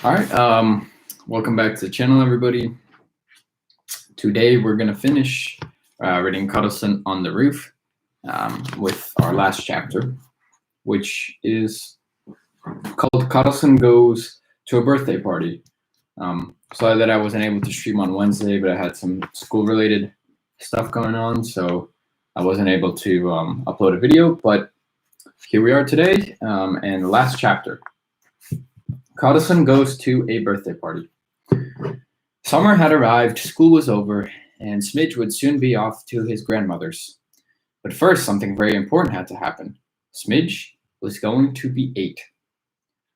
All right. Welcome back to the channel, everybody. Today we're gonna finish reading Carlson on the Roof with our last chapter, which is called Carlson Goes to a Birthday Party. Sorry that I wasn't able to stream on Wednesday, but I had some school-related stuff going on, so I wasn't able to upload a video. But here we are today, and the last chapter. Carlson goes to a birthday party. Summer had arrived, school was over, and Smidge would soon be off to his grandmother's. But first, something very important had to happen. Smidge was going to be 8.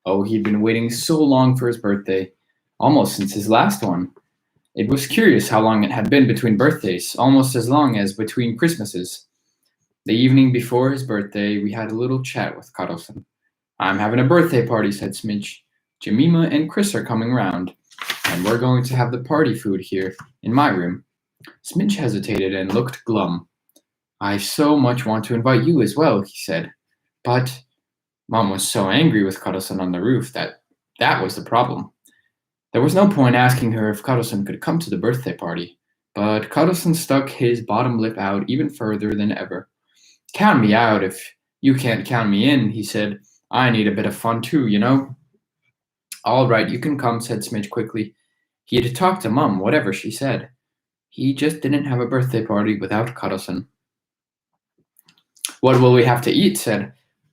Oh, he'd been waiting so long for his birthday, almost since his last one. It was curious how long it had been between birthdays, almost as long as between Christmases. The evening before his birthday, we had a little chat with Carlson. "I'm having a birthday party," said Smidge. "Jemima and Chris are coming round, and we're going to have the party food here in my room." Smidge hesitated and looked glum. "I so much want to invite you as well," he said. But Mom was so angry with Carlson on the roof that was the problem. There was no point asking her if Carlson could come to the birthday party, but Carlson stuck his bottom lip out even further than ever. "Count me out if you can't count me in," he said. "I need a bit of fun too, you know." "All right, you can come," said Smidge quickly. He had talked to Mum, whatever she said. He just didn't have a birthday party without Carlson. "What will we have to eat?"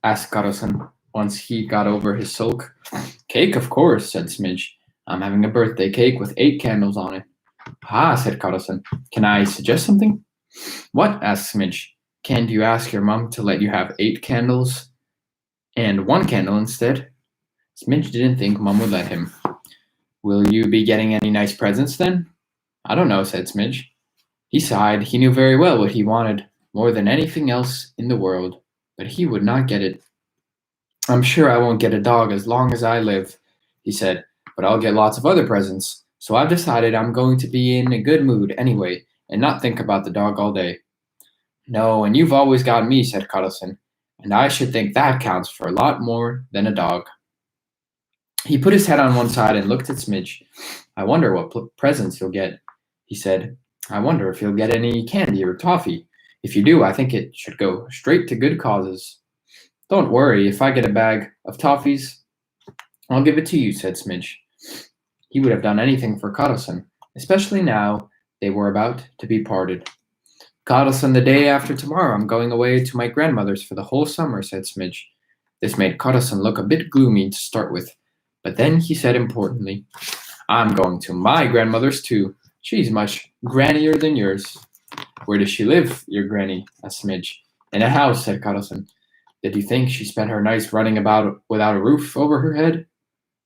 asked Carlson, once he got over his sulk. "Cake, of course," said Smidge. "I'm having a birthday cake with 8 candles on it." "Ah," said Carlson. "Can I suggest something?" "What?" asked Smidge. "Can't you ask your mum to let you have 8 candles and 1 candle instead?" Smidge didn't think Mum would let him. "Will you be getting any nice presents then?" "I don't know," said Smidge. He sighed. He knew very well what he wanted, more than anything else in the world, but he would not get it. "I'm sure I won't get a dog as long as I live," he said, "but I'll get lots of other presents, so I've decided I'm going to be in a good mood anyway, and not think about the dog all day." "No, and you've always got me," said Carlson, "and I should think that counts for a lot more than a dog." He put his head on one side and looked at Smidge. "I wonder what presents you'll get," he said. "I wonder if you'll get any candy or toffee. If you do, I think it should go straight to good causes." "Don't worry, if I get a bag of toffees, I'll give it to you," said Smidge. He would have done anything for Carlson, especially now they were about to be parted. "Carlson, the day after tomorrow I'm going away to my grandmother's for the whole summer," said Smidge. This made Carlson look a bit gloomy to start with, but then he said importantly, "I'm going to my grandmother's too. She's much grannier than yours." "Where does she live, your granny?" asked Smidge. "In a house," said Carlson. Did you think she spent her nights running about without a roof over her head?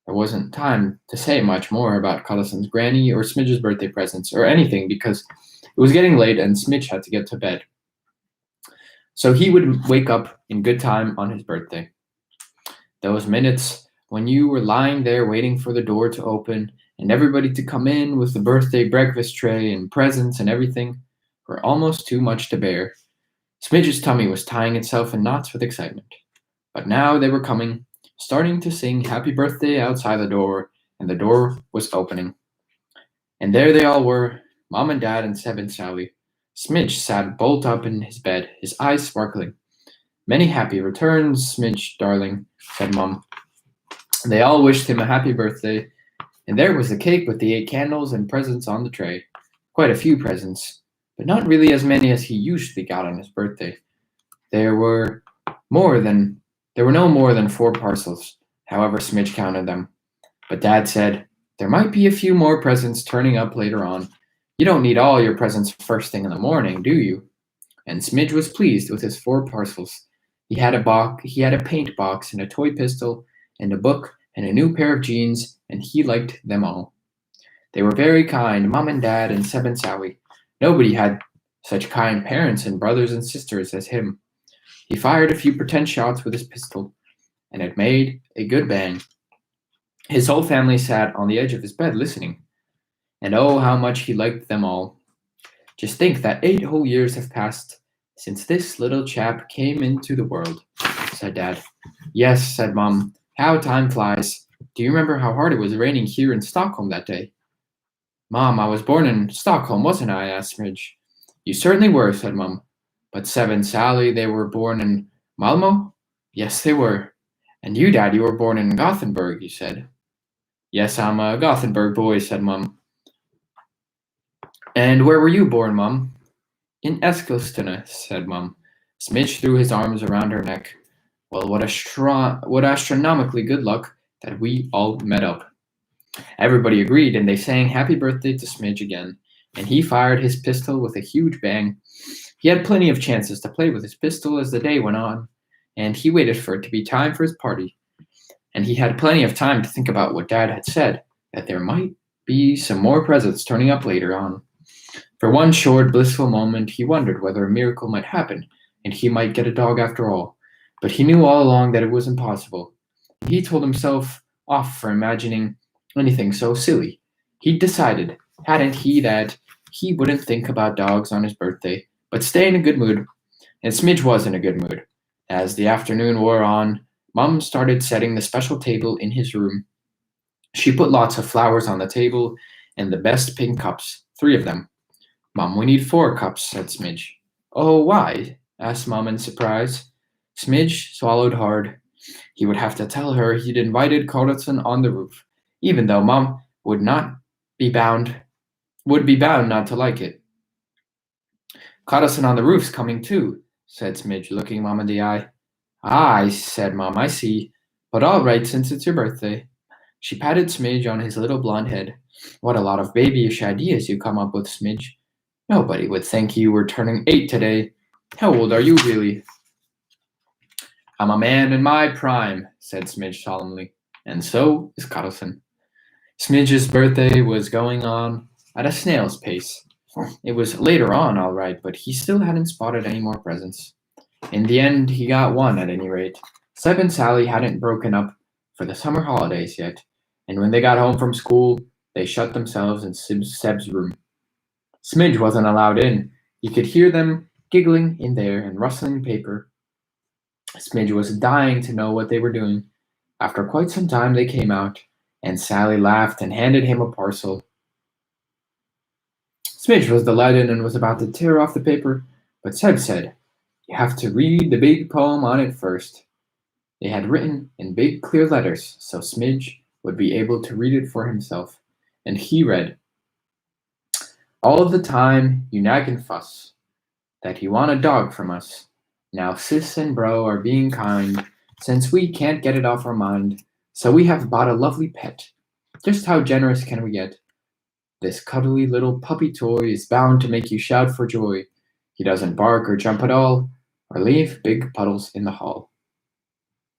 There wasn't time to say much more about Carlson's granny or Smidge's birthday presents or anything because it was getting late and Smidge had to get to bed. So he would wake up in good time on his birthday. Those minutes when you were lying there waiting for the door to open and everybody to come in with the birthday breakfast tray and presents and everything were almost too much to bear. Smidge's tummy was tying itself in knots with excitement. But now they were coming, starting to sing happy birthday outside the door, and the door was opening. And there they all were, Mom and Dad and Seb and Sally. Smidge sat bolt up in his bed, his eyes sparkling. "Many happy returns, Smidge, darling," said Mom. They all wished him a happy birthday, and there was the cake with the 8 candles and presents on the tray. Quite a few presents, but not really as many as he usually got on his birthday. There were no more than 4 parcels, however Smidge counted them. But Dad said, "There might be a few more presents turning up later on. You don't need all your presents first thing in the morning, do you?" And Smidge was pleased with his 4 parcels. He had a paint box and a toy pistol and a book and a new pair of jeans, and he liked them all. They were very kind, Mom and Dad and Seb and Sally. Nobody had such kind parents and brothers and sisters as him. He fired a few pretend shots with his pistol, and it made a good bang. His whole family sat on the edge of his bed listening, and oh, how much he liked them all. "Just think that 8 whole years have passed since this little chap came into the world," said Dad. "Yes," said Mom. "How time flies. do you remember how hard it was raining here in Stockholm that day? Mom, I was born in Stockholm, wasn't I? Asked Smidge. You certainly were, said Mum. But Seb and Sally, they were born in Malmo? Yes, they were. And you, Dad, you were born in Gothenburg, he said. Yes, I'm a Gothenburg boy, said Mum. And where were you born, Mum? In Eskilstuna, said Mum. Smidge threw his arms around her neck. Well, what astronomically good luck that we all met up. Everybody agreed, and they sang Happy Birthday to Smidge again, and he fired his pistol with a huge bang. He had plenty of chances to play with his pistol as the day went on, and he waited for it to be time for his party. And he had plenty of time to think about what Dad had said, that there might be some more presents turning up later on. For one short, blissful moment, he wondered whether a miracle might happen, and he might get a dog after all. But he knew all along that it was impossible. He told himself off for imagining anything so silly. He'd decided, hadn't he, that he wouldn't think about dogs on his birthday, but stay in a good mood. And Smidge was in a good mood. As the afternoon wore on, Mum started setting the special table in his room. She put lots of flowers on the table and the best pink cups, 3 of them. Mum, we need 4 cups, said Smidge. Oh, why? Asked Mum in surprise. Smidge swallowed hard. He would have to tell her he'd invited Karlson on the roof, even though Mum would be bound not to like it. Karlson on the roof's coming too, said Smidge, looking Mum in the eye. Ah, said Mum, I see. But all right, since it's your birthday. She patted Smidge on his little blond head. What a lot of babyish ideas you come up with, Smidge. Nobody would think you were turning 8 today. How old are you really? I'm a man in my prime, said Smidge solemnly. And so is Karlson. Smidge's birthday was going on at a snail's pace. It was later on, all right, but he still hadn't spotted any more presents. In the end, he got one at any rate. Seb and Sally hadn't broken up for the summer holidays yet, and when they got home from school, they shut themselves in Seb's room. Smidge wasn't allowed in. You could hear them giggling in there and rustling paper. Smidge was dying to know what they were doing. After quite some time, they came out, and Sally laughed and handed him a parcel. Smidge was delighted and was about to tear off the paper, but Seb said, You have to read the big poem on it first. They had written in big clear letters, so Smidge would be able to read it for himself. And he read, All of the time you nag and fuss, that you want a dog from us. Now sis and bro are being kind, since we can't get it off our mind, so we have bought a lovely pet. Just how generous can we get? This cuddly little puppy toy is bound to make you shout for joy. He doesn't bark or jump at all, or leave big puddles in the hall.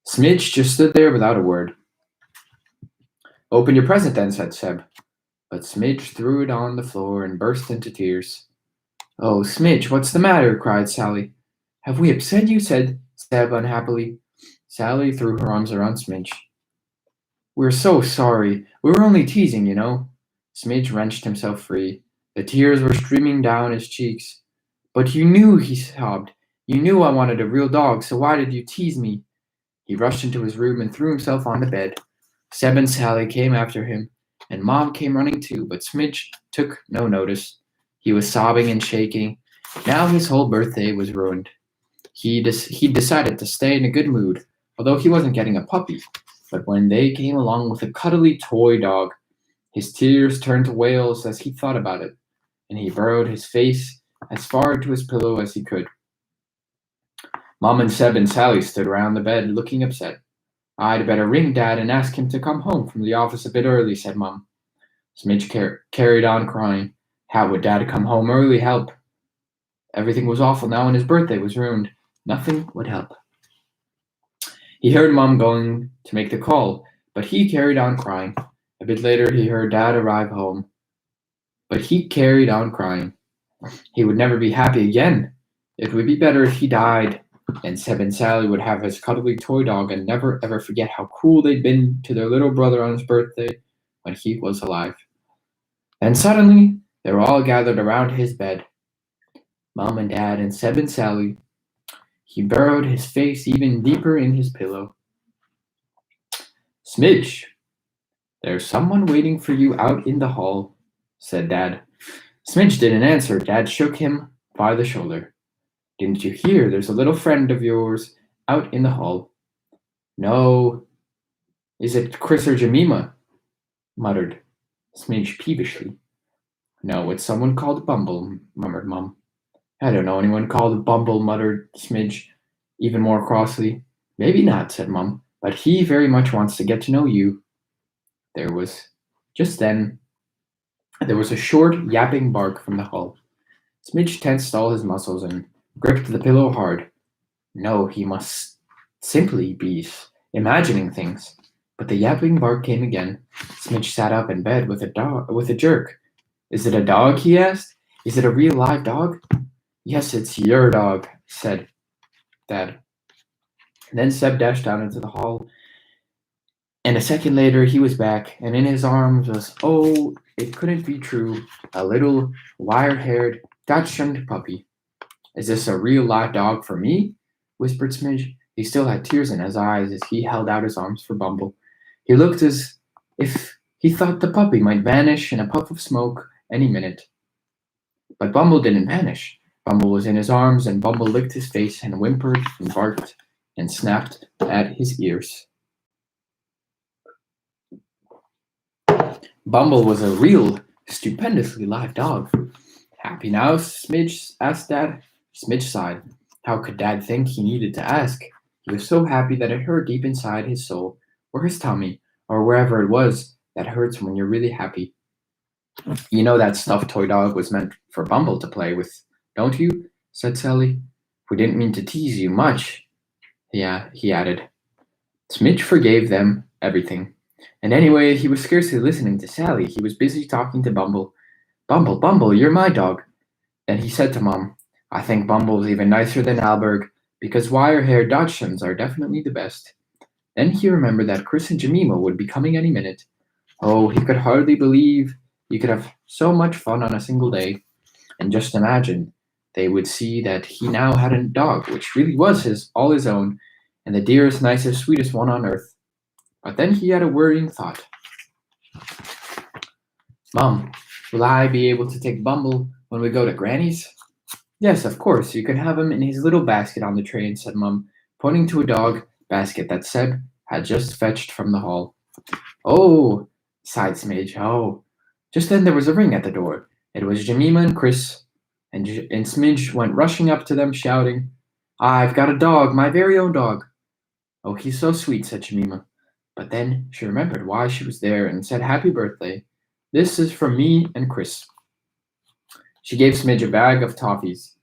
Smidge just stood there without a word. Open your present then, said Seb. But Smidge threw it on the floor and burst into tears. Oh, Smidge, what's the matter? Cried Sally. Have we upset you? Said Seb unhappily. Sally threw her arms around Smidge. We're so sorry. We were only teasing, you know. Smidge wrenched himself free. The tears were streaming down his cheeks. But you knew, he sobbed. You knew I wanted a real dog, so why did you tease me? He rushed into his room and threw himself on the bed. Seb and Sally came after him, and Mom came running too, but Smidge took no notice. He was sobbing and shaking. Now his whole birthday was ruined. He decided to stay in a good mood, although he wasn't getting a puppy. But when they came along with a cuddly toy dog, his tears turned to wails as he thought about it, and he burrowed his face as far into his pillow as he could. Mom and Seb and Sally stood around the bed looking upset. I'd better ring Dad and ask him to come home from the office a bit early, said Mom. Smidge carried on crying. How would Dad come home early help? Everything was awful now and his birthday was ruined. Nothing would help. He heard Mom going to make the call, but he carried on crying. A bit later, he heard Dad arrive home, but he carried on crying. He would never be happy again. It would be better if he died, and Seb and Sally would have his cuddly toy dog and never ever forget how cool they'd been to their little brother on his birthday when he was alive. Then suddenly, they were all gathered around his bed. Mom and Dad and Seb and Sally. He burrowed his face even deeper in his pillow. Smidge, There's someone waiting for you out in the hall, said Dad. Smidge didn't answer. Dad shook him by the shoulder. Didn't you hear? There's a little friend of yours out in the hall. No. Is it Chris or Jemima? Muttered Smidge peevishly. No, it's someone called Bumble, murmured Mum. I don't know anyone called Bumble, muttered Smidge, even more crossly. Maybe not, said Mum, but he very much wants to get to know you. There was just then there was a short, yapping bark from the hall. Smidge tensed all his muscles and gripped the pillow hard. No, he must simply be imagining things. But the yapping bark came again. Smidge sat up in bed with a jerk. Is it a dog? He asked. Is it a real live dog? Yes, it's your dog, said Dad. Then Seb dashed out into the hall, and a second later he was back, and in his arms was, oh, it couldn't be true, a little wire-haired Dachshund puppy. Is this a real live dog for me? Whispered Smidge. He still had tears in his eyes as he held out his arms for Bumble. He looked as if he thought the puppy might vanish in a puff of smoke any minute. But Bumble didn't vanish. Bumble was in his arms, and Bumble licked his face and whimpered and barked and snapped at his ears. Bumble was a real, stupendously live dog. Happy now, Smidge? Asked Dad. Smidge sighed. How could Dad think he needed to ask? He was so happy that it hurt deep inside his soul, or his tummy, or wherever it was that hurts when you're really happy. You know that stuffed toy dog was meant for Bumble to play with, don't you? Said Sally. We didn't mean to tease you much. Yeah, he added. Smidge forgave them everything. And anyway, he was scarcely listening to Sally. He was busy talking to Bumble. Bumble, Bumble, you're my dog. Then he said to Mom, I think Bumble's even nicer than Alberg, because wire-haired Dachshunds are definitely the best. Then he remembered that Chris and Jemima would be coming any minute. Oh, he could hardly believe he could have so much fun on a single day. And just imagine, they would see that he now had a dog, which really was all his own, and the dearest, nicest, sweetest one on earth. But then he had a worrying thought. Mom, will I be able to take Bumble when we go to Granny's? Yes, of course. You can have him in his little basket on the train, said Mum, pointing to a dog basket that Seb had just fetched from the hall. Oh, sighed Smidge. Oh. Just then there was a ring at the door. It was Jemima and Chris, and Smidge went rushing up to them, shouting, I've got a dog, my very own dog. Oh, he's so sweet, said Jemima. But then she remembered why she was there and said, Happy birthday. This is from me and Chris. She gave Smidge a bag of toffees.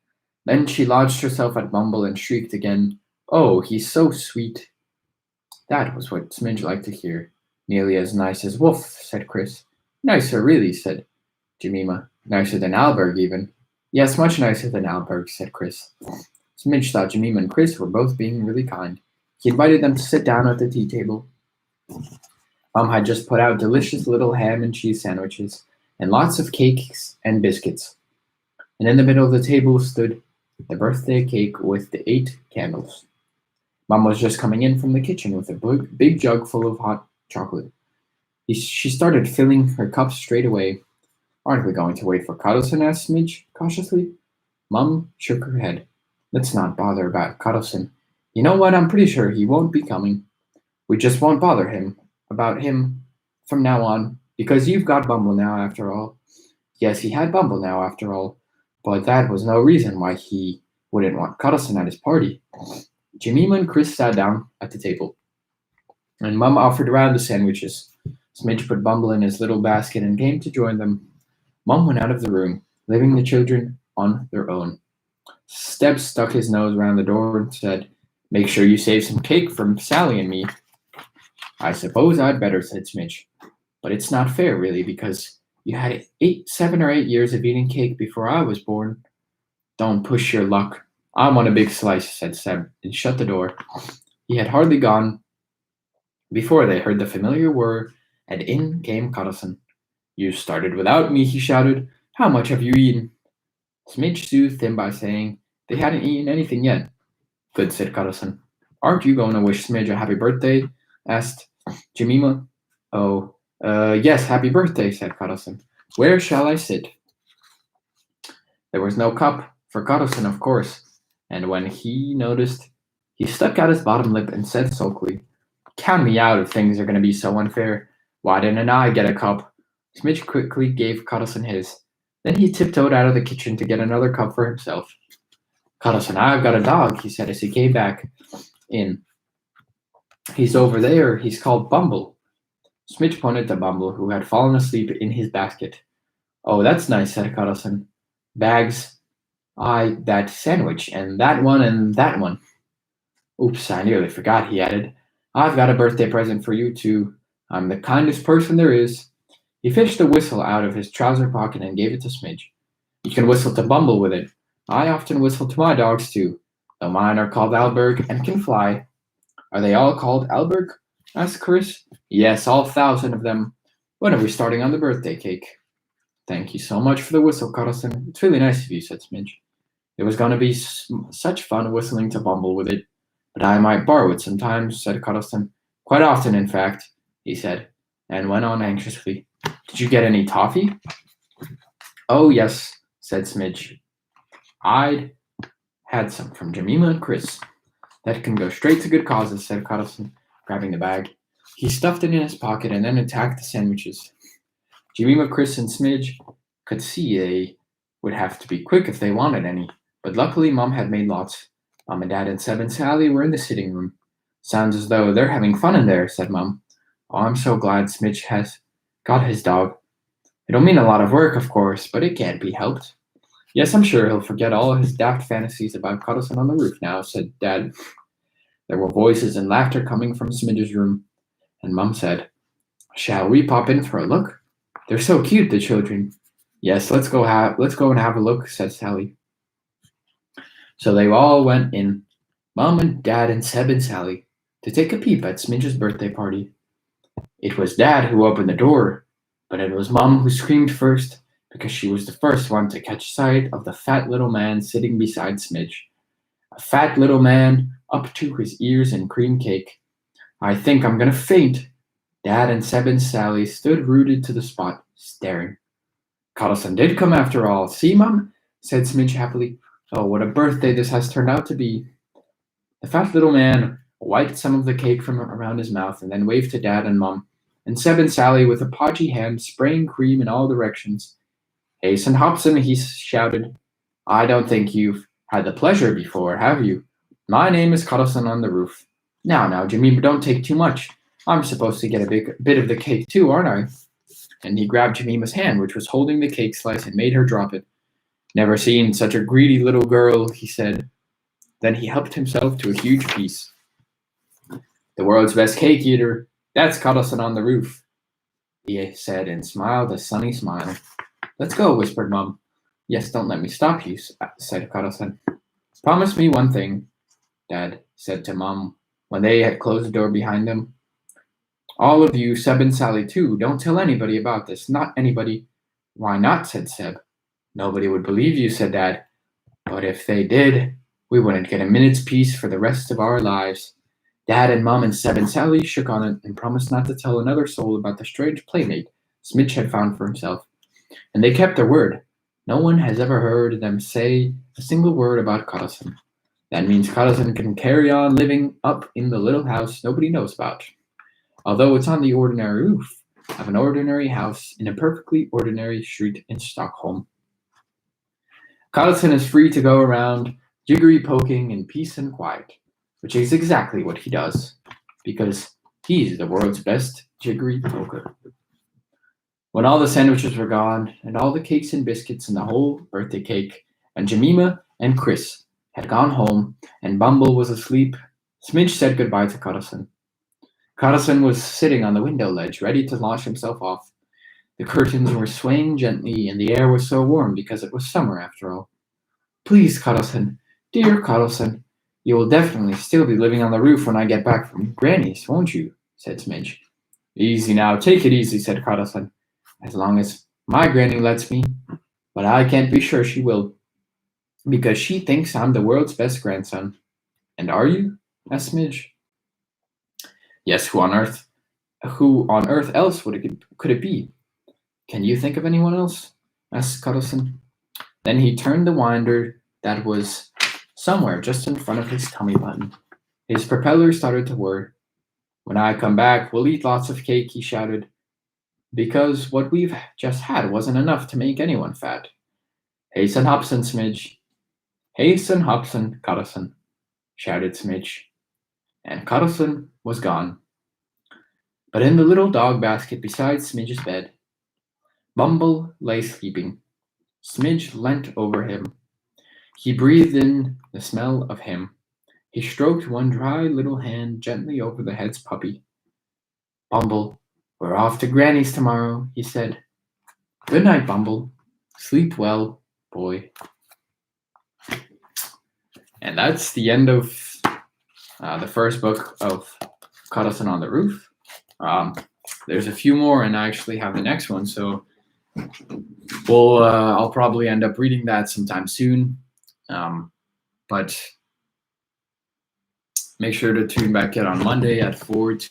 Then she lodged herself at Bumble and shrieked again, Oh, he's so sweet. That was what Smidge liked to hear. Nearly as nice as Wolf, said Chris. Nicer, really, said Jemima. Nicer than Alberg, even. Yes, much nicer than Alberg, said Chris. Smidge thought Jemima and Chris were both being really kind. He invited them to sit down at the tea table. Mom had just put out delicious little ham and cheese sandwiches, and lots of cakes and biscuits. And in the middle of the table stood the birthday cake with the 8 candles. Mom was just coming in from the kitchen with a big jug full of hot chocolate. She started filling her cup straight away. Aren't we going to wait for Carlson? Asked Smidge cautiously. Mom shook her head. Let's not bother about Carlson. You know what? I'm pretty sure he won't be coming. We just won't bother him about him from now on, because you've got Bumble now after all. Yes, he had Bumble now after all, but that was no reason why he wouldn't want Carlson at his party. Jemima and Chris sat down at the table, and Mum offered around the sandwiches. Smidge put Bumble in his little basket and came to join them. Mum went out of the room, leaving the children on their own. Stebbs stuck his nose around the door and said, Make sure you save some cake for Sally and me. I suppose I'd better, said Smidge. But it's not fair, really, because you had 7 or 8 years of eating cake before I was born. Don't push your luck. I want a big slice, said Seb, and shut the door. He had hardly gone before they heard the familiar whir, and in came Carlson. You started without me, he shouted. How much have you eaten? Smidge soothed him by saying they hadn't eaten anything yet. Good, said Carlson. Aren't you going to wish Smidge a happy birthday? Asked Jemima. Oh, Yes, happy birthday, said Carlson. Where shall I sit? There was no cup for Carlson, of course, and when he noticed, he stuck out his bottom lip and said sulkily, Count me out if things are going to be so unfair. Why didn't I get a cup? Smidge quickly gave Carlson his. Then he tiptoed out of the kitchen to get another cup for himself. Carlson, I've got a dog, he said as he came back in. He's over there. He's called Bumble. Smidge pointed to Bumble, who had fallen asleep in his basket. Oh, that's nice, said Carlson. Bags, that sandwich, and that one, and that one. Oops, I nearly forgot, he added. I've got a birthday present for you, too. I'm the kindest person there is. He fished a whistle out of his trouser pocket and gave it to Smidge. You can whistle to Bumble with it. I often whistle to my dogs, too, though mine are called Alberg and can fly. Are they all called Alberg? Asked Chris. Yes, all 1,000 of them. When are we starting on the birthday cake? Thank you so much for the whistle, Carlson. It's really nice of you, said Smidge. It was going to be such fun whistling to Bumble with it. But I might borrow it sometimes, said Carlson. Quite often, in fact, he said, and went on anxiously. Did you get any toffee? Oh, yes, said Smidge. I'd had some from Jemima and Chris. That can go straight to good causes, said Carlson, grabbing the bag. He stuffed it in his pocket and then attacked the sandwiches. Jemima, Chris, and Smidge could see they would have to be quick if they wanted any, but luckily Mom had made lots. Mom and Dad and Seb and Sally were in the sitting room. Sounds as though they're having fun in there, said Mom. Oh, I'm so glad Smidge has got his dog. It'll mean a lot of work, of course, but it can't be helped. Yes, I'm sure he'll forget all his daft fantasies about Carlson on the roof now, said Dad. There were voices and laughter coming from Smidge's room, and Mum said, Shall we pop in for a look? They're so cute, the children. Yes, let's go and have a look, said Sally. So they all went in, Mum and Dad and Seb and Sally, to take a peep at Smidge's birthday party. It was Dad who opened the door, but it was Mum who screamed first, because she was the first one to catch sight of the fat little man sitting beside Smidge. A fat little man up to his ears in cream cake. I think I'm going to faint. Dad and Seb and Sally stood rooted to the spot, staring. Carlson did come after all. See, Mum? Said Smidge happily. Oh, what a birthday this has turned out to be. The fat little man wiped some of the cake from around his mouth and then waved to Dad and Mum, and Seb and Sally with a podgy hand spraying cream in all directions. Hasten Hobson, he shouted. I don't think you've had the pleasure before, have you? My name is Karlson on the roof. Now, Jimmy, but don't take too much. I'm supposed to get a bit of the cake too, aren't I? And he grabbed Jemima's hand, which was holding the cake slice, and made her drop it. Never seen such a greedy little girl, he said. Then he helped himself to a huge piece. The world's best cake eater, that's Karlson on the roof, he said, and smiled a sunny smile. Let's go, whispered Mum. Yes, don't let me stop you, said Karlson. Promise me one thing, Dad said to Mum when they had closed the door behind them. All of you, Seb and Sally too, don't tell anybody about this, not anybody. Why not, said Seb. Nobody would believe you, said Dad. But if they did, we wouldn't get a minute's peace for the rest of our lives. Dad and Mum and Seb and Sally shook on it and promised not to tell another soul about the strange playmate Smidge had found for himself. And they kept their word. No one has ever heard them say a single word about Karlson. That means Karlson can carry on living up in the little house nobody knows about. Although it's on the ordinary roof of an ordinary house in a perfectly ordinary street in Stockholm. Karlson is free to go around jiggery poking in peace and quiet, which is exactly what he does, because he's the world's best jiggery poker. When all the sandwiches were gone, and all the cakes and biscuits and the whole birthday cake, and Jemima and Chris had gone home, and Bumble was asleep, Smidge said goodbye to Karlson. Karlson was sitting on the window ledge, ready to launch himself off. The curtains were swaying gently, and the air was so warm because it was summer after all. Please, Karlson, dear Karlson, you will definitely still be living on the roof when I get back from Granny's, won't you? Said Smidge. Easy now, take it easy, said Karlson. As long as my granny lets me, but I can't be sure she will, because she thinks I'm the world's best grandson. And are you? Asked Smidge. Yes, who on earth Who on earth else could it be? Can you think of anyone else? Asked Carlson. Then he turned the winder that was somewhere just in front of his tummy button. His propeller started to whir. When I come back, we'll eat lots of cake, he shouted, because what we've just had wasn't enough to make anyone fat. Hasten Hobson, Smidge. Hasten Hobson, Carlson, shouted Smidge. And Carlson was gone. But in the little dog basket beside Smidge's bed, Bumble lay sleeping. Smidge leant over him. He breathed in the smell of him. He stroked one dry little hand gently over the head's puppy. Bumble, we're off to Granny's tomorrow, he said. Good night, Bumble. Sleep well, boy. And that's the end of the first book of Carlson on the Roof. There's a few more, and I actually have the next one, so I'll probably end up reading that sometime soon. But make sure to tune back in on Monday at 4 to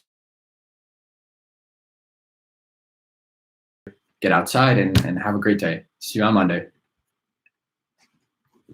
get outside and have a great day. See you on Monday.